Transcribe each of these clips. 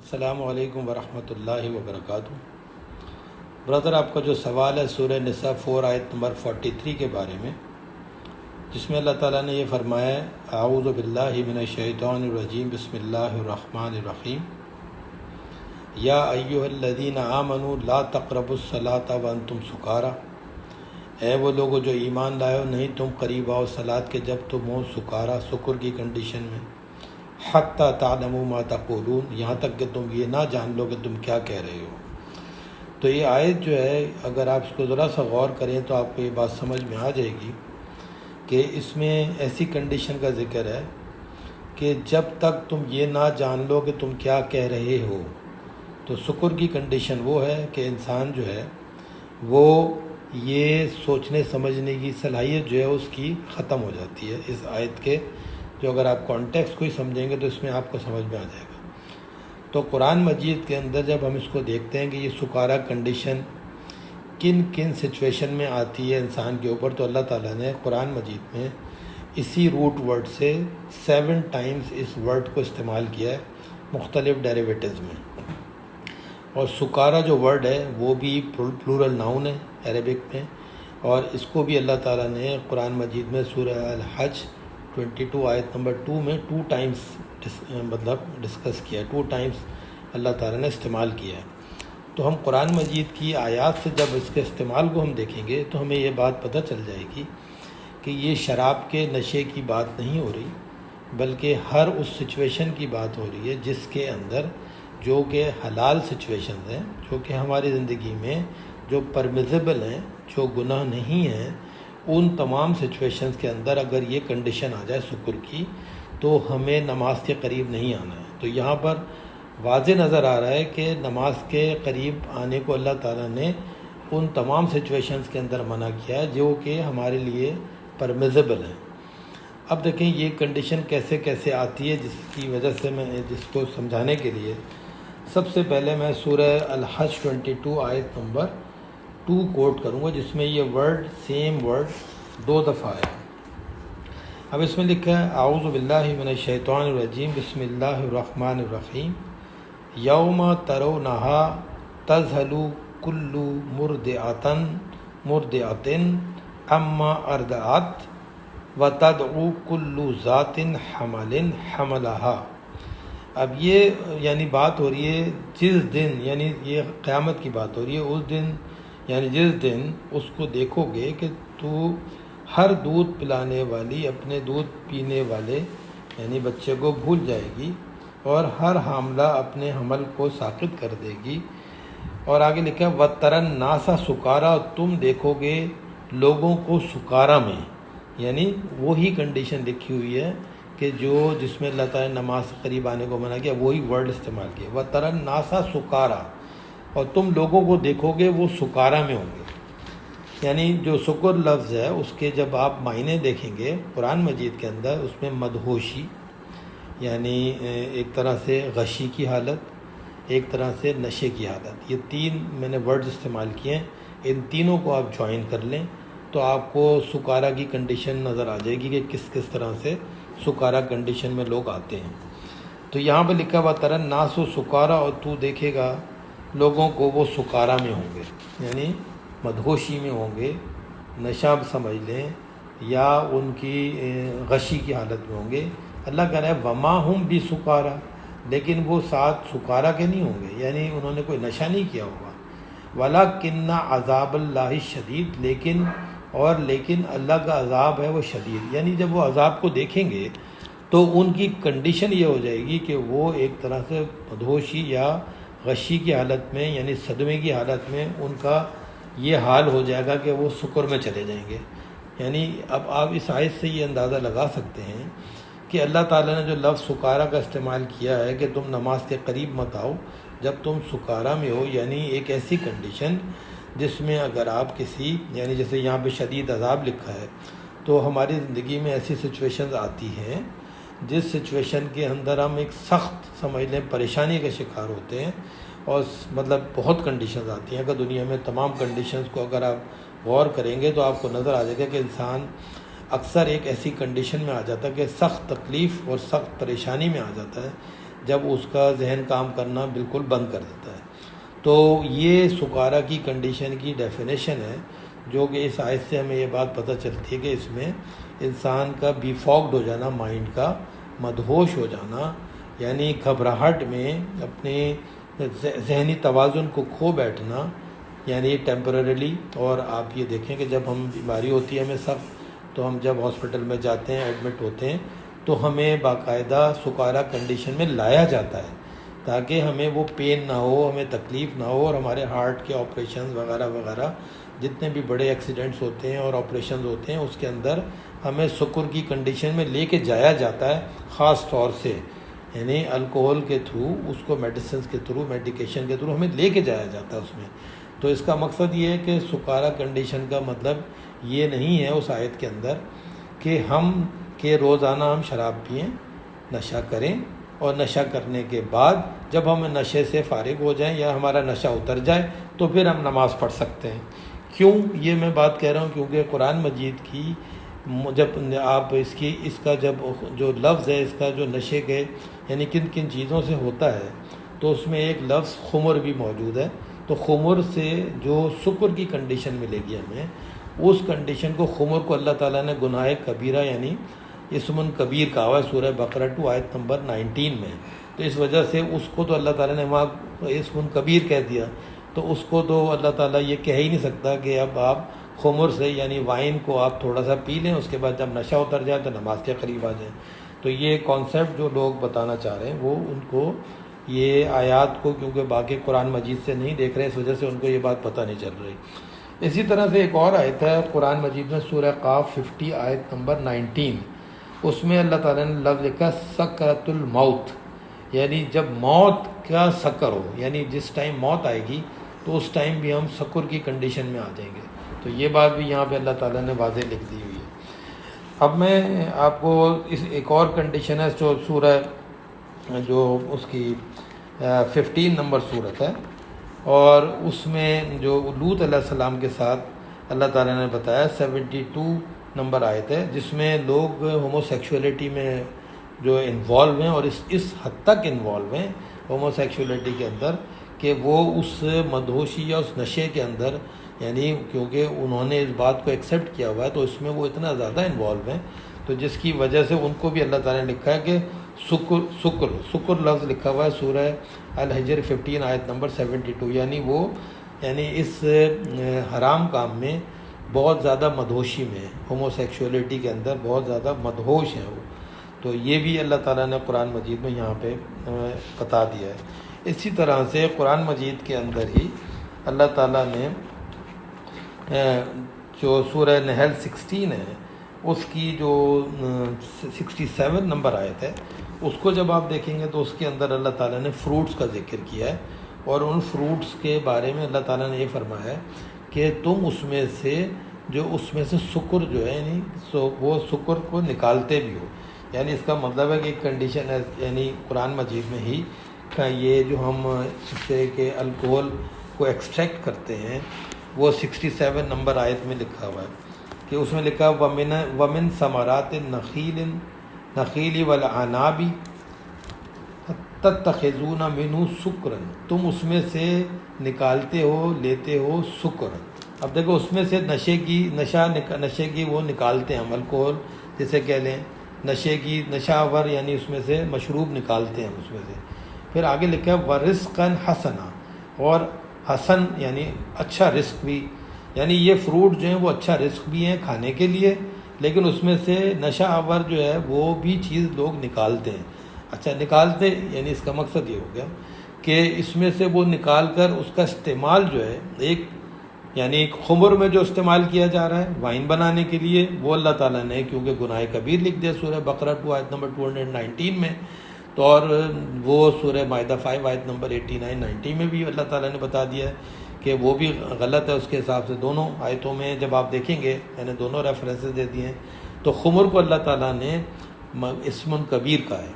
السلام علیکم ورحمۃ اللہ وبرکاتہ۔ برادر، آپ کا جو سوال ہے سورہ نساء 4 آیت نمبر 43 کے بارے میں، جس میں اللہ تعالیٰ نے یہ فرمایا ہے اعوذ باللہ من الشیطان الرجیم بسم اللہ الرحمن الرحیم یا ایھا الذین آمنوا لا تقربوا الصلاۃ وانتم سکارى، اے وہ لوگوں جو ایمان لائے ہو، نہیں تم قریب آؤ صلاۃ کے جب تم ہو سکارا، سکر کی کنڈیشن میں، حتی تعلموا ما تقولون، یہاں تک کہ تم یہ نہ جان لو کہ تم کیا کہہ رہے ہو۔ تو یہ آیت جو ہے، اگر آپ اس کو ذرا سا غور کریں تو آپ کو یہ بات سمجھ میں آ جائے گی کہ اس میں ایسی کنڈیشن کا ذکر ہے کہ جب تک تم یہ نہ جان لو کہ تم کیا کہہ رہے ہو، تو سکر کی کنڈیشن وہ ہے کہ انسان جو ہے وہ یہ سوچنے سمجھنے کی صلاحیت جو ہے اس کی ختم ہو جاتی ہے۔ اس آیت کے جو اگر آپ کانٹیکسٹ کو ہی سمجھیں گے تو اس میں آپ کو سمجھ میں آ جائے گا۔ تو قرآن مجید کے اندر جب ہم اس کو دیکھتے ہیں کہ یہ سکارا کنڈیشن کن کن سچویشن میں آتی ہے انسان کے اوپر، تو اللہ تعالیٰ نے قرآن مجید میں اسی روٹ ورڈ سے 7 ٹائمز اس ورڈ کو استعمال کیا ہے مختلف ڈیریویٹیوز میں۔ اور سکارا جو ورڈ ہے وہ بھی پلورل ناؤن ہے عربک میں، اور اس کو بھی اللہ تعالیٰ نے قرآن مجید میں سورہ الحج 22 آیت نمبر 2 میں 2 ٹائمز ڈسکس کیا ہے، 2 ٹائمز اللہ تعالیٰ نے استعمال کیا ہے۔ تو ہم قرآن مجید کی آیات سے جب اس کے استعمال کو ہم دیکھیں گے تو ہمیں یہ بات پتہ چل جائے گی کہ یہ شراب کے نشے کی بات نہیں ہو رہی، بلکہ ہر اس سچویشن کی بات ہو رہی ہے جس کے اندر جو کہ حلال سچویشنز ہیں، جو کہ ہماری زندگی میں جو پرمیزیبل ہیں، جو گناہ نہیں ہیں، ان تمام سچویشنز کے اندر اگر یہ کنڈیشن آ جائے سکر کی، تو ہمیں نماز کے قریب نہیں آنا ہے۔ تو یہاں پر واضح نظر آ رہا ہے کہ نماز کے قریب آنے کو اللہ تعالیٰ نے ان تمام سچویشنز کے اندر منع کیا ہے جو کہ ہمارے لیے پرمیزیبل ہیں۔ اب دیکھیں یہ کنڈیشن کیسے کیسے آتی ہے، جس کی وجہ سے میں جس کو سمجھانے کے لیے سب سے پہلے میں سورہ الحج 22 آیت نمبر 2 کوٹ کروں گا، جس میں یہ ورڈ سیم ورڈ 2 دفعہ ہے۔ اب اس میں لکھا ہے اعوذ باللہ من الشیطان الرجیم بسم اللہ الرحمن الرحیم یوم ترونہا تذہل کل مرضعۃ عما ارضعت وتدعو کل ذات حمل حملہا۔ اب یہ یعنی بات ہو رہی ہے جس دن، یعنی یہ قیامت کی بات ہو رہی ہے، اس دن یعنی جس دن اس کو دیکھو گے کہ تو ہر دودھ پلانے والی اپنے دودھ پینے والے یعنی بچے کو بھول جائے گی، اور ہر حاملہ اپنے حمل کو ساقط کر دے گی۔ اور آگے لکھا ہے وَتَرَى النَّاسَ سُكَارَىٰ، تم دیکھو گے لوگوں کو سکارا میں، یعنی وہی کنڈیشن لکھی ہوئی ہے کہ جس میں اللہ تعالیٰ نے نماز کے قریب آنے کو منع کیا، وہی ورڈ استعمال کیا وَتَرَى النَّاسَ سُكَارَىٰ، اور تم لوگوں کو دیکھو گے وہ سکارا میں ہوں گے۔ یعنی جو سکر لفظ ہے اس کے جب آپ معنی دیکھیں گے قرآن مجید کے اندر، اس میں مدہوشی یعنی ایک طرح سے غشی کی حالت، ایک طرح سے نشے کی حالت، یہ 3 میں نے ورڈز استعمال کیے ہیں۔ ان تینوں کو آپ جوائن کر لیں تو آپ کو سکارا کی کنڈیشن نظر آ جائے گی کہ کس کس طرح سے سکارا کنڈیشن میں لوگ آتے ہیں۔ تو یہاں پہ لکھا ہوا تَرَى النَّاسَ سُكَارَىٰ، اور تو دیکھے گا لوگوں کو وہ سکارا میں ہوں گے، یعنی مدہوشی میں ہوں گے، نشہ سمجھ لیں، یا ان کی غشی کی حالت میں ہوں گے۔ اللہ کہہ رہا ہے وما ہم بسکارا، لیکن وہ ساتھ سکارا کے نہیں ہوں گے، یعنی انہوں نے کوئی نشہ نہیں کیا ہوگا۔ وَلَكِنَّ عَذَابَ اللَّهِ شدید، لیکن اللہ کا عذاب ہے وہ شدید، یعنی جب وہ عذاب کو دیکھیں گے تو ان کی کنڈیشن یہ ہو جائے گی کہ وہ ایک طرح سے مدہوشی یا غشی کی حالت میں، یعنی صدمے کی حالت میں ان کا یہ حال ہو جائے گا کہ وہ سکر میں چلے جائیں گے۔ یعنی اب آپ اس آیت سے یہ اندازہ لگا سکتے ہیں کہ اللہ تعالیٰ نے جو لفظ سکارا کا استعمال کیا ہے کہ تم نماز کے قریب مت آؤ جب تم سکارا میں ہو، یعنی ایک ایسی کنڈیشن جس میں اگر آپ کسی، یعنی جیسے یہاں پہ شدید عذاب لکھا ہے، تو ہماری زندگی میں ایسی سچویشنز آتی ہیں جس سچویشن کے اندر ہم ایک سخت سمجھ لیں پریشانی کا شکار ہوتے ہیں، اور مطلب بہت کنڈیشنز آتی ہیں۔ اگر دنیا میں تمام کنڈیشنز کو اگر آپ غور کریں گے تو آپ کو نظر آ جائے گا کہ انسان اکثر ایک ایسی کنڈیشن میں آ جاتا ہے کہ سخت تکلیف اور سخت پریشانی میں آ جاتا ہے، جب اس کا ذہن کام کرنا بالکل بند کر دیتا ہے۔ تو یہ سکارا کی کنڈیشن کی ڈیفینیشن ہے، جو کہ اس آیت سے ہمیں یہ بات پتہ چلتی ہے کہ اس میں انسان کا بی فاکڈ ہو جانا، مائنڈ کا مدہوش ہو جانا، یعنی گھبراہٹ میں اپنے ذہنی توازن کو کھو بیٹھنا، یعنی ٹیمپرریلی۔ اور آپ یہ دیکھیں کہ جب ہم بیماری ہوتی ہے ہمیں سخت، تو ہم جب ہاسپٹل میں جاتے ہیں، ایڈمٹ ہوتے ہیں، تو ہمیں باقاعدہ سکارا کنڈیشن میں لایا جاتا ہے تاکہ ہمیں وہ پین نہ ہو، ہمیں تکلیف نہ ہو، اور ہمارے ہارٹ کے آپریشنز وغیرہ وغیرہ جتنے بھی بڑے ایکسیڈنٹس ہوتے ہیں اور آپریشنز ہوتے ہیں، اس کے اندر ہمیں سکر کی کنڈیشن میں لے کے جایا جاتا ہے، خاص طور سے یعنی الکوہول کے تھرو، اس کو میڈیسنز کے تھرو، میڈیکیشن کے تھرو ہمیں لے کے جایا جاتا ہے اس میں۔ تو اس کا مقصد یہ ہے کہ سکارا کنڈیشن کا مطلب یہ نہیں ہے اس آیت کے اندر کہ روزانہ ہم شراب پئیں، نشہ کریں، اور نشہ کرنے کے بعد جب ہم نشے سے فارغ ہو جائیں یا ہمارا نشہ اتر جائے تو پھر ہم نماز پڑھ سکتے ہیں۔ کیوں یہ میں بات کہہ رہا ہوں؟ کیونکہ قرآن مجید کی جب آپ اس کا جب جو لفظ ہے، اس کا جو نشے کے یعنی کن کن چیزوں سے ہوتا ہے، تو اس میں ایک لفظ خمر بھی موجود ہے۔ تو خمر سے جو سکر کی کنڈیشن ملے گی ہمیں، اس کنڈیشن کو، خمر کو اللہ تعالیٰ نے گناہ کبیرہ یعنی اسم کبیر کہا ہوا ہے سورہ بقرہ 2 آیت نمبر 19 میں۔ تو اس وجہ سے اس کو تو اللہ تعالیٰ نے وہاں اسم کبیر کہہ دیا، تو اس کو تو اللہ تعالیٰ یہ کہہ ہی نہیں سکتا کہ اب آپ خمر سے یعنی وائن کو آپ تھوڑا سا پی لیں، اس کے بعد جب نشہ اتر جائے تو نماز کے قریب آ جائیں۔ تو یہ کانسیپٹ جو لوگ بتانا چاہ رہے ہیں، وہ ان کو یہ آیات کو کیونکہ باقی قرآن مجید سے نہیں دیکھ رہے، اس وجہ سے ان کو یہ بات پتہ نہیں چل رہی۔ اسی طرح سے ایک اور آیت ہے قرآن مجید میں، سورہ قاف 50 آیت نمبر 19، اس میں اللہ تعالیٰ نے لفظ لکھا سکرۃ الموت، یعنی جب موت کا سکر ہو، یعنی جس ٹائم موت آئے گی تو اس ٹائم بھی ہم سکر کی کنڈیشن میں آ جائیں گے۔ تو یہ بات بھی یہاں پہ اللہ تعالیٰ نے واضح لکھ دی ہوئی ہے۔ اب میں آپ کو اس ایک اور کنڈیشن ہے جو سورہ جو اس کی 15 نمبر صورت ہے، اور اس میں جو لوط علیہ السلام کے ساتھ اللہ تعالیٰ نے بتایا 72 نمبر آیت ہے، جس میں لوگ ہومو سیکشولیٹی میں جو انوالو ہیں، اور اس حد تک انوالو ہیں ہومو سیکشولیٹی کے اندر کہ وہ اس مدہوشی یا اس نشے کے اندر، یعنی کیونکہ انہوں نے اس بات کو ایکسیپٹ کیا ہوا ہے تو اس میں وہ اتنا زیادہ انوالو ہیں، تو جس کی وجہ سے ان کو بھی اللہ تعالیٰ نے لکھا ہے کہ سکر لفظ لکھا ہوا ہے سورہ الحجر 15 آیت نمبر 72، یعنی اس حرام کام میں بہت زیادہ مدہوشی میں، ہومو سیکشولیٹی کے اندر بہت زیادہ مدہوش ہیں وہ۔ تو یہ بھی اللہ تعالیٰ نے قرآن مجید میں یہاں پہ بتا دیا ہے۔ اسی طرح سے قرآن مجید کے اندر ہی اللہ تعالیٰ نے جو سورہ نحل 16 ہے، اس کی جو 67 نمبر آیت ہے، اس کو جب آپ دیکھیں گے تو اس کے اندر اللہ تعالیٰ نے فروٹس کا ذکر کیا ہے، اور ان فروٹس کے بارے میں اللہ تعالیٰ نے یہ فرمایا ہے کہ تم اس میں سے سکر جو ہے یعنی وہ سکر کو نکالتے بھی ہو، یعنی اس کا مطلب ہے کہ ایک کنڈیشن ہے، یعنی قرآن مجید میں ہی یہ جو ہم اس سے کہ الکوہل کو ایکسٹریکٹ کرتے ہیں، وہ 67 نمبر آیت میں لکھا ہوا ہے کہ اس میں لکھا ومن ثمرات النخیل والعناب تتخذون منہ سکرا، تم اس میں سے نکالتے ہو، لیتے ہو سکر۔ اب دیکھو اس میں سے نشے کی وہ نکالتے ہیں ہم، الکوہل جسے کہہ لیں، نشہ آور یعنی اس میں سے مشروب نکالتے ہیں اس میں سے۔ پھر آگے لکھا ہے ورزقا حسنا، اور حسن یعنی اچھا رزق بھی، یعنی یہ فروٹ جو ہیں وہ اچھا رزق بھی ہیں کھانے کے لیے، لیکن اس میں سے نشہ آور جو ہے وہ بھی چیز لوگ نکالتے ہیں۔ اچھا نکالتے یعنی اس کا مقصد یہ ہو گیا کہ اس میں سے وہ نکال کر اس کا استعمال جو ہے یعنی خمر میں جو استعمال کیا جا رہا ہے وائن بنانے کے لیے، وہ اللہ تعالیٰ نے کیونکہ گناہ کبیر لکھ دیا سورہ بقرہ 2 آیت نمبر 219 میں، تو اور وہ سورہ مائدہ 5 آیت نمبر 89-90 میں بھی اللہ تعالیٰ نے بتا دیا ہے کہ وہ بھی غلط ہے۔ اس کے حساب سے دونوں آیتوں میں جب آپ دیکھیں گے، میں نے دونوں ریفرنسز دے دیے ہیں، تو خمر کو اللہ تعالیٰ نے اسم کبیر کا ہے،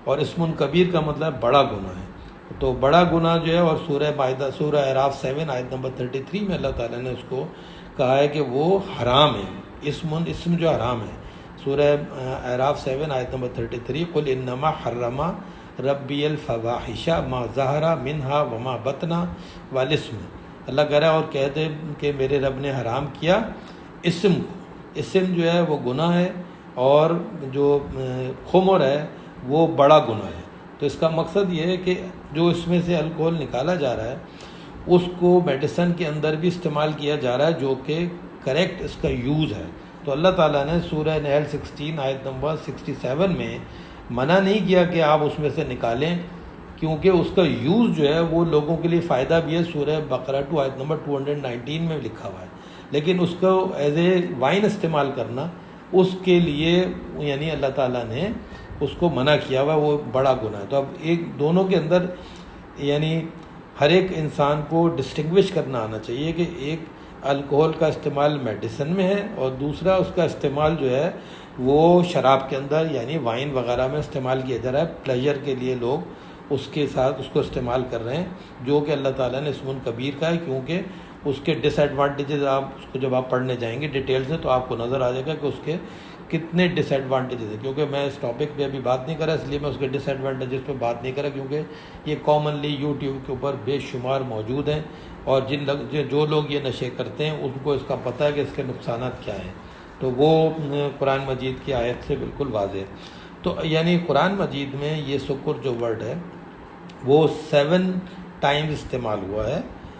اور اسم کبیر کا مطلب بڑا گناہ ہے، تو بڑا گناہ جو ہے، اور سورہ اعراف 7 آیت نمبر 33 میں اللہ تعالیٰ نے اس کو کہا ہے کہ وہ حرام ہے، اسم جو حرام ہے۔ سورہ اعراف 7 آیت نمبر 33 قل انما حرم ربی الفواحش ما ظہر منہا وما بطنا والاسم، اللہ کہہ رہا ہے اور کہہ دے کہ میرے رب نے حرام کیا اسم کو، اسم جو ہے وہ گناہ ہے، اور جو خمر ہے وہ بڑا گناہ ہے۔ تو اس کا مقصد یہ ہے کہ جو اس میں سے الکوہل نکالا جا رہا ہے اس کو میڈیسن کے اندر بھی استعمال کیا جا رہا ہے، جو کہ کریکٹ اس کا یوز ہے۔ تو اللہ تعالیٰ نے سورہ نحل 16 آیت نمبر 67 میں منع نہیں کیا کہ آپ اس میں سے نکالیں، کیونکہ اس کا یوز جو ہے وہ لوگوں کے لیے فائدہ بھی ہے۔ سورہ بقرہ 2 آیت نمبر 219 میں لکھا ہوا ہے، لیکن اس کو ایز اے وائن استعمال کرنا اس کے لیے یعنی اللہ تعالیٰ نے اس کو منع کیا ہوا ہے، وہ بڑا گناہ ہے۔ تو اب ایک دونوں کے اندر یعنی ہر ایک انسان کو ڈسٹنگوش کرنا آنا چاہیے کہ ایک الکوہل کا استعمال میڈیسن میں ہے، اور دوسرا اس کا استعمال جو ہے وہ شراب کے اندر یعنی وائن وغیرہ میں استعمال کیا جا رہا ہے۔ پلیجر کے لیے لوگ اس کے ساتھ اس کو استعمال کر رہے ہیں، جو کہ اللہ تعالیٰ نے اسم کبیر کا ہے، کیونکہ اس کے ڈس ایڈوانٹیجز آپ اس کو جب آپ پڑھنے جائیں گے ڈیٹیل سے تو آپ کو نظر آ جائے گا کہ اس کے کتنے ڈس ایڈوانٹیجز ہیں۔ کیونکہ میں اس ٹاپک پہ ابھی بات نہیں کرا، اس لیے میں اس کے ڈس ایڈوانٹیجز پہ بات نہیں کرا، کیونکہ یہ کامنلی یوٹیوب کے اوپر بے شمار موجود ہیں، اور جو لوگ یہ نشے کرتے ہیں ان کو اس کا پتہ ہے کہ اس کے نقصانات کیا ہیں۔ تو وہ قرآن مجید کی آیت سے بالکل واضح ہے۔ تو یعنی قرآن مجید میں یہ سکر جو ورڈ ہے وہ 7 ٹائمز استعمال ہوا ہے،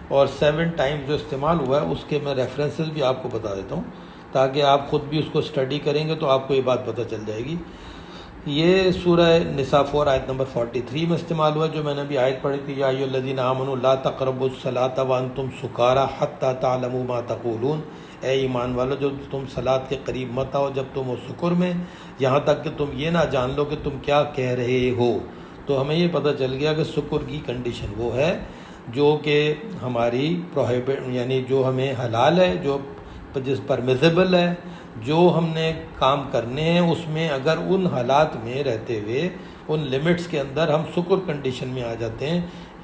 اور 7 ٹائمز جو استعمال ہوا ہے اس کے میں ریفرنسز بھی آپ کو بتا دیتا ہوں، تاکہ آپ خود بھی اس کو اسٹڈی کریں گے تو آپ کو یہ بات پتہ چل جائے گی۔ یہ سورہ نساء 4 آیت نمبر 43 میں استعمال ہوا ہے، جو میں نے ابھی آیت پڑھی تھی، یا ایھا الذین آمنوا لا تقربوا الصلاۃ وانتم سکارى حتی تعلموا ما تقولون، اے ایمان والو جو تم صلاۃ کے قریب مت آؤ جب تم ہو سکر میں، یہاں تک کہ تم یہ نہ جان لو کہ تم کیا کہہ رہے ہو۔ تو ہمیں یہ پتہ چل گیا کہ سکر کی کنڈیشن وہ ہے جو کہ ہماری پروہیبٹ یعنی جو ہمیں حلال ہے، جو جس پرمیزیبل ہے، جو ہم نے کام کرنے ہیں اس میں اگر ان حالات میں رہتے ہوئے ان لمٹس کے اندر ہم سکر کنڈیشن میں آ جاتے ہیں۔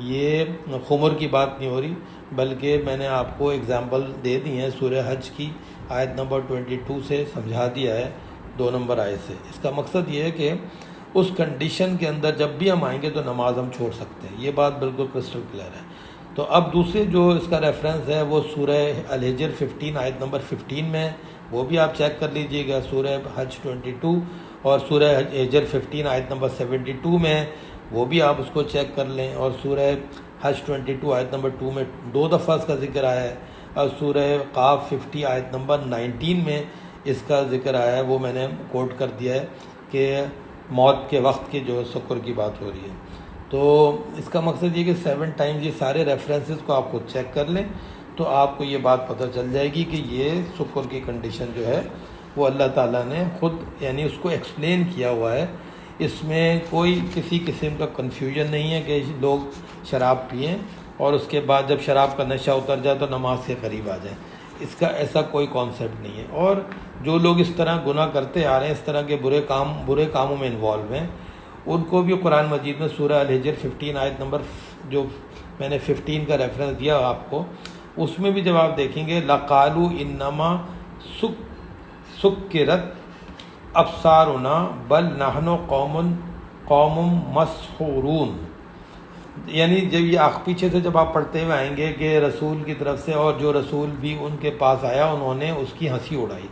یہ خمر کی بات نہیں ہو رہی، بلکہ میں نے آپ کو اگزامپل دے دی ہیں سورہ حج کی آیت نمبر 22 سے سمجھا دیا ہے 2 نمبر آیت سے۔ اس کا مقصد یہ ہے کہ اس کنڈیشن کے اندر جب بھی ہم آئیں گے تو نماز ہم چھوڑ سکتے ہیں، یہ بات بالکل کرسٹل کلیئر ہے۔ تو اب دوسرے جو اس کا ریفرنس ہے وہ سورہ الحجر 15 آیت نمبر 15 میں، وہ بھی آپ چیک کر لیجئے گا۔ سورہ حج 22 اور سورہ حجر 15 آیت نمبر 72 میں، وہ بھی آپ اس کو چیک کر لیں، اور سورہ حج 22 آیت نمبر 2 میں 2 دفعہ اس کا ذکر آیا ہے، اور سورہ قاف 50 آیت نمبر 19 میں اس کا ذکر آیا ہے، وہ میں نے کوٹ کر دیا ہے کہ موت کے وقت کی جو سکر کی بات ہو رہی ہے۔ تو اس کا مقصد یہ کہ 7 ٹائمز یہ سارے ریفرنسز کو آپ خود چیک کر لیں تو آپ کو یہ بات پتہ چل جائے گی کہ یہ سکر کی کنڈیشن جو ہے وہ اللہ تعالیٰ نے خود یعنی اس کو ایکسپلین کیا ہوا ہے۔ اس میں کوئی کسی قسم کا کنفیوژن نہیں ہے کہ لوگ شراب پئیں اور اس کے بعد جب شراب کا نشہ اتر جائے تو نماز کے قریب آ جائیں، اس کا ایسا کوئی کانسیپٹ نہیں ہے۔ اور جو لوگ اس طرح گناہ کرتے آ رہے ہیں، اس طرح کے برے کاموں میں انوالو ہیں، ان کو بھی قرآن مجید میں سورہ الحجر 15 آیت نمبر جو میں نے 15 کا ریفرنس دیا آپ کو، اس میں بھی جب آپ دیکھیں گے لَقَالُوا إِنَّمَا سُكِّرَتْ أَبْصَارُنَا بَلْ نَحْنُ قَوْمٌ مَسْحُورُونَ، یعنی جب یہ پیچھے سے جب آپ پڑھتے ہوئے آئیں گے کہ رسول کی طرف سے اور جو رسول بھی ان کے پاس آیا انہوں نے اس کی ہنسی اڑائی۔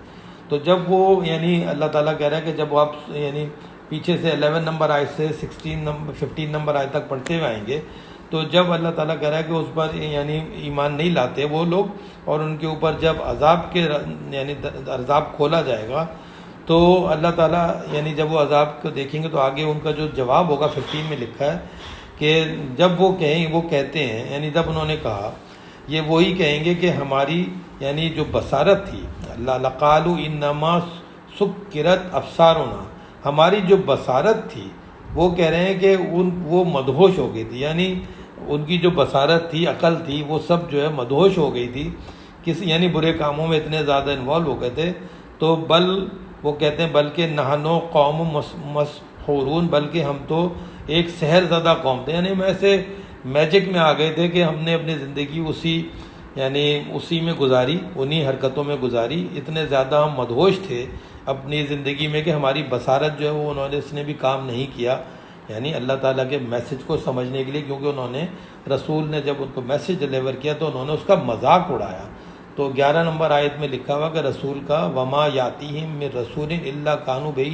تو جب وہ یعنی اللہ تعالیٰ کہہ رہا ہے کہ جب آپ یعنی پیچھے سے 11 نمبر آیت سے 15 نمبر آیت تک پڑھتے ہوئے آئیں گے تو جب اللہ تعالیٰ کہہ رہا ہے کہ اس پر یعنی ایمان نہیں لاتے وہ لوگ، اور ان کے اوپر جب عذاب کھولا جائے گا تو اللہ تعالیٰ یعنی جب وہ عذاب کو دیکھیں گے تو آگے ان کا جو جواب ہوگا 15 میں لکھا ہے کہ جب وہ کہتے ہیں یعنی جب انہوں نے کہا، یہ وہی کہیں گے کہ ہماری یعنی جو بصارت تھی، لَقَالُوا إِنَّمَا سُكِّرَتْ أَبْصَارُنَا، ہماری جو بصارت تھی وہ کہہ رہے ہیں کہ وہ مدہوش ہو گئی تھی، یعنی ان کی جو بصارت تھی، عقل تھی، وہ سب جو ہے مدہوش ہو گئی تھی، یعنی برے کاموں میں اتنے زیادہ انوالو ہو گئے تھے۔ تو وہ کہتے ہیں بلکہ نحنو قوم مسحورون، بلکہ ہم تو ایک سحر زدہ قوم تھے، یعنی ہم ایسے میجک میں آ گئے تھے کہ ہم نے اپنی زندگی اسی میں گزاری، انہی حرکتوں میں گزاری، اتنے زیادہ ہم مدہوش تھے اپنی زندگی میں کہ ہماری بصارت جو ہے وہ اس نے بھی کام نہیں کیا یعنی اللہ تعالیٰ کے میسج کو سمجھنے کے لیے، کیونکہ انہوں نے رسول نے جب ان کو میسج ڈلیور کیا تو انہوں نے اس کا مذاق اڑایا۔ تو 11 نمبر آیت میں لکھا ہوا کہ رسول کا وما یاتیہم من رسول الا کانوا بہ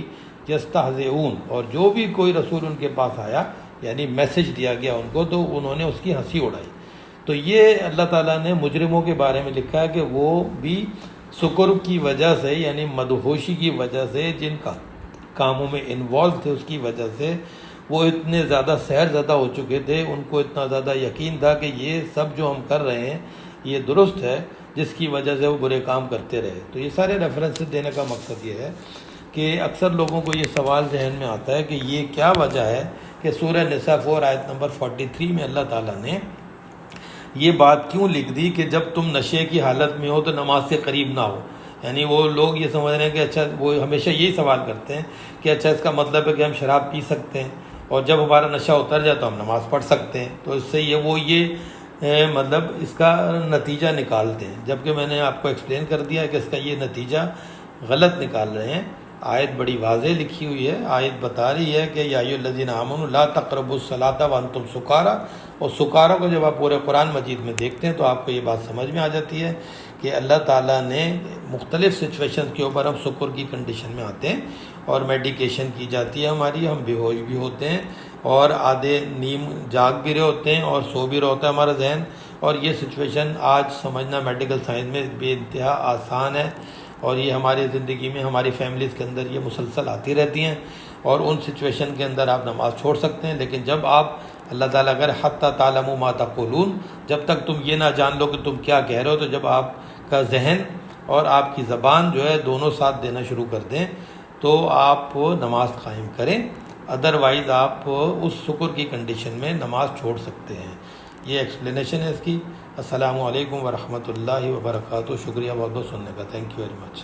یستہزئون، اور جو بھی کوئی رسول ان کے پاس آیا یعنی میسج دیا گیا ان کو تو انہوں نے اس کی ہنسی اڑائی۔ تو یہ اللہ تعالیٰ نے مجرموں کے بارے میں لکھا ہے کہ وہ بھی سکر کی وجہ سے یعنی مدہوشی کی وجہ سے جن کا کاموں میں انوالو تھے اس کی وجہ سے وہ اتنے زیادہ سحر زدہ ہو چکے تھے، ان کو اتنا زیادہ یقین تھا کہ یہ سب جو ہم کر رہے ہیں یہ درست ہے، جس کی وجہ سے وہ برے کام کرتے رہے۔ تو یہ سارے ریفرنسز دینے کا مقصد یہ ہے کہ اکثر لوگوں کو یہ سوال ذہن میں آتا ہے کہ یہ کیا وجہ ہے کہ سورہ نساء 4 آیت نمبر 43 میں اللہ تعالیٰ نے یہ بات کیوں لکھ دی کہ جب تم نشے کی حالت میں ہو تو نماز سے قریب نہ ہو۔ یعنی وہ لوگ یہ سمجھ رہے ہیں کہ اچھا، وہ ہمیشہ یہی سوال کرتے ہیں کہ اچھا اس کا مطلب ہے کہ ہم شراب پی سکتے ہیں اور جب ہمارا نشہ اتر جائے تو ہم نماز پڑھ سکتے ہیں، تو اس سے یہ مطلب اس کا نتیجہ نکالتے ہیں، جبکہ میں نے آپ کو ایکسپلین کر دیا ہے کہ اس کا یہ نتیجہ غلط نکال رہے ہیں۔ آیت بڑی واضح لکھی ہوئی ہے، آیت بتا رہی ہے کہ یا ایھا الذین آمنوا لا تقربوا الصلاۃ وانتم سکارى، اور سکارا کو جب آپ پورے قرآن مجید میں دیکھتے ہیں تو آپ کو یہ بات سمجھ میں آ جاتی ہے کہ اللہ تعالیٰ نے مختلف سچویشن کے اوپر ہم سکر کی کنڈیشن میں آتے ہیں اور میڈیکیشن کی جاتی ہے ہماری، ہم بے ہوش بھی ہوتے ہیں اور آدھے نیم جاگ بھی رہے ہوتے ہیں اور سو بھی رہا ہوتا ہے ہمارا ذہن، اور یہ سچویشن آج سمجھنا میڈیکل سائنس میں بے انتہا آسان ہے، اور یہ ہماری زندگی میں ہماری فیملیز کے اندر یہ مسلسل آتی رہتی ہیں، اور ان سچویشن کے اندر آپ نماز چھوڑ سکتے ہیں۔ لیکن جب آپ اللہ تعالیٰ اگر حتی تعلموا ما تقولون، جب تک تم یہ نہ جان لو کہ تم کیا کہہ رہے ہو، تو جب آپ کا ذہن اور آپ کی زبان جو ہے دونوں ساتھ دینا شروع کر دیں تو آپ نماز قائم کریں، ادروائز آپ اس سکر کی کنڈیشن میں نماز چھوڑ سکتے ہیں۔ یہ ایکسپلینیشن ہے اس کی۔ السلام علیکم ورحمۃ اللہ وبرکاتہ۔ شکریہ بہت بہت سننے کا، تھینک یو ویری مچ۔